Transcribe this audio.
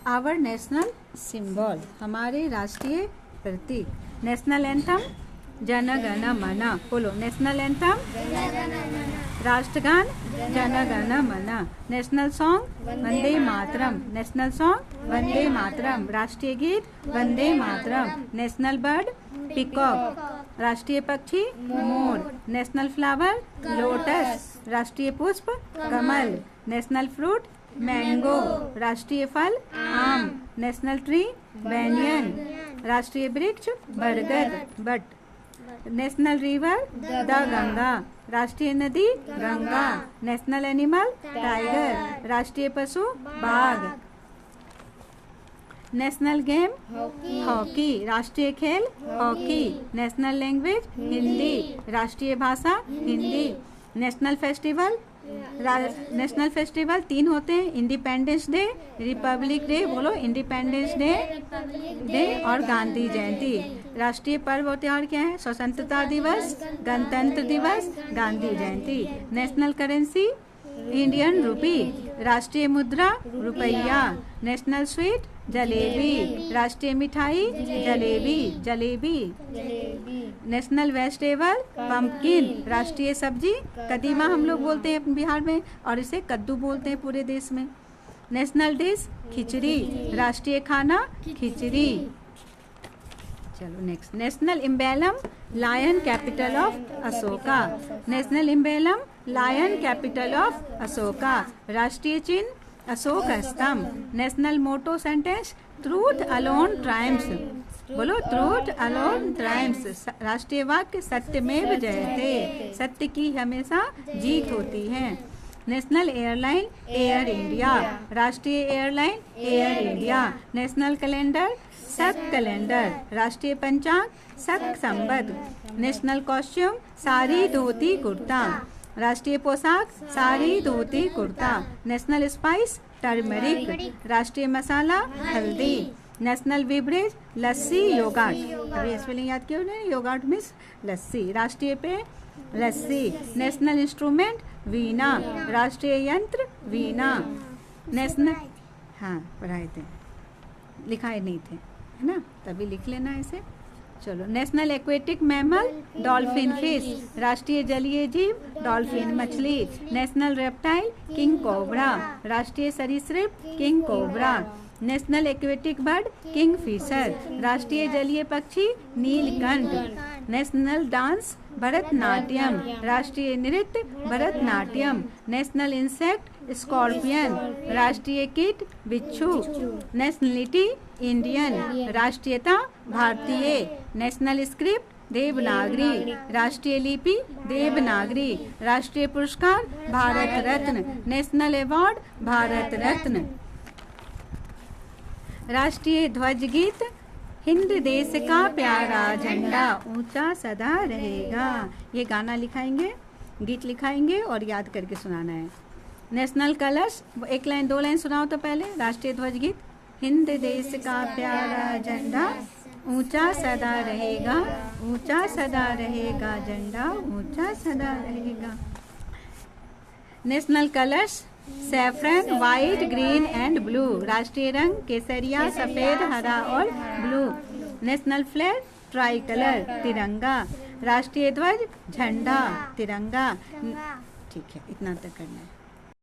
Our national symbol, हमारे राष्ट्रीय प्रतीक। National anthem Jana Gana मन, बोलो नेशनल एंथम राष्ट्रगान जन गण मन। National song Vande Mataram, national song Vande Mataram. राष्ट्रीय गीत Vande Mataram. National bird peacock, राष्ट्रीय पक्षी मोर। नेशनल फ्लावर लोटस, राष्ट्रीय पुष्प कमल। नेशनल फ्रूट मैंगो, राष्ट्रीय फल आम। नेशनल ट्री बैनियन, राष्ट्रीय वृक्ष बरगद but. National river the Ganga, राष्ट्रीय नदी गंगा। नेशनल एनिमल टाइगर, राष्ट्रीय पशु बाघ। नेशनल गेम हॉकी, राष्ट्रीय खेल हॉकी। नेशनल लैंग्वेज हिंदी, राष्ट्रीय भाषा Hindi. National festival, national festival 3 होते हैं, इंडिपेंडेंस डे, रिपब्लिक डे, बोलो इंडिपेंडेंस डे और गांधी जयंती। राष्ट्रीय पर्व और त्योहार क्या है? स्वतंत्रता दिवस, गणतंत्र दिवस, गांधी जयंती। नेशनल करेंसी इंडियन रुपी, राष्ट्रीय मुद्रा रुपया। नेशनल स्वीट जलेबी, राष्ट्रीय मिठाई जलेबी। नेशनल वेजिटेबल पम्पकिन, राष्ट्रीय सब्जी कदीमा हम लोग बोलते हैं बिहार में, और इसे कद्दू बोलते हैं पूरे देश में। नेशनल डिश खिचड़ी, राष्ट्रीय खाना खिचड़ी। चलो next. National emblem lion capital of Ashoka, national emblem lion capital of Ashoka. राष्ट्रीय चिन्ह अशोक स्तंभ। National motto sentence truth alone triumphs, बोलो ट्रूथ अलोन ट्रायम्फ्स। राष्ट्रीय वाक्य सत्यमेव जयते, सत्य की हमेशा जीत होती है। नेशनल एयरलाइन एयर इंडिया, राष्ट्रीय airline air India. National calendar शक कैलेंडर, राष्ट्रीय पंचांग शक संवत। नेशनल कॉस्ट्यूम साड़ी धोती कुर्ता, राष्ट्रीय पोशाक sari dhoti kurta. National spice turmeric, राष्ट्रीय मसाला हल्दी। नेशनल बेवरेज लस्सी योगर्ट, अभी स्पेलिंग याद किया उन्होंने, योगर्ट मीन्स लस्सी। राष्ट्रीय पेय लस्सी। नेशनल इंस्ट्रूमेंट वीणा, राष्ट्रीय यंत्र वीणा। नेशनल, हाँ पढ़ाए थे, लिखाए नहीं थे, है ना, तभी लिख लेना इसे। चलो। National aquatic mammal dolphin fish, राष्ट्रीय जलीय जीव डॉल्फिन मछली। नेशनल रेप्टाइल किंग कोबरा, राष्ट्रीय सरीसृप king cobra. National aquatic bird kingfisher, राष्ट्रीय जलीय पक्षी नीलकंठ। नेशनल डांस भरतनाट्यम, राष्ट्रीय नृत्य भरतनाट्यम। नेशनल इंसेक्ट स्कॉर्पियन, राष्ट्रीय कीट बिच्छू। नेशनलिटी इंडियन, राष्ट्रीयता भारतीय। नेशनल स्क्रिप्ट देवनागरी, राष्ट्रीय लिपि देवनागरी। राष्ट्रीय पुरस्कार भारत रत्न, नेशनल अवार्ड भारत रत्न। राष्ट्रीय ध्वज गीत हिंद देश का प्यारा झंडा ऊंचा सदा रहेगा। ये गाना लिखाएंगे, गीत लिखाएंगे और याद करके सुनाना है। नेशनल कलर्स, एक लाइन 2 लाइन सुनाओ तो पहले। राष्ट्रीय ध्वज गीत हिंद देश का प्यारा झंडा ऊंचा सदा रहेगा, ऊंचा सदा रहेगा झंडा ऊंचा सदा रहेगा। National colours saffron white green and blue, राष्ट्रीय रंग केसरिया सफेद हरा और blue. National flag try colour तिरंगा, राष्ट्रीय ध्वज झंडा तिरंगा। ठीक है, इतना तक करना है।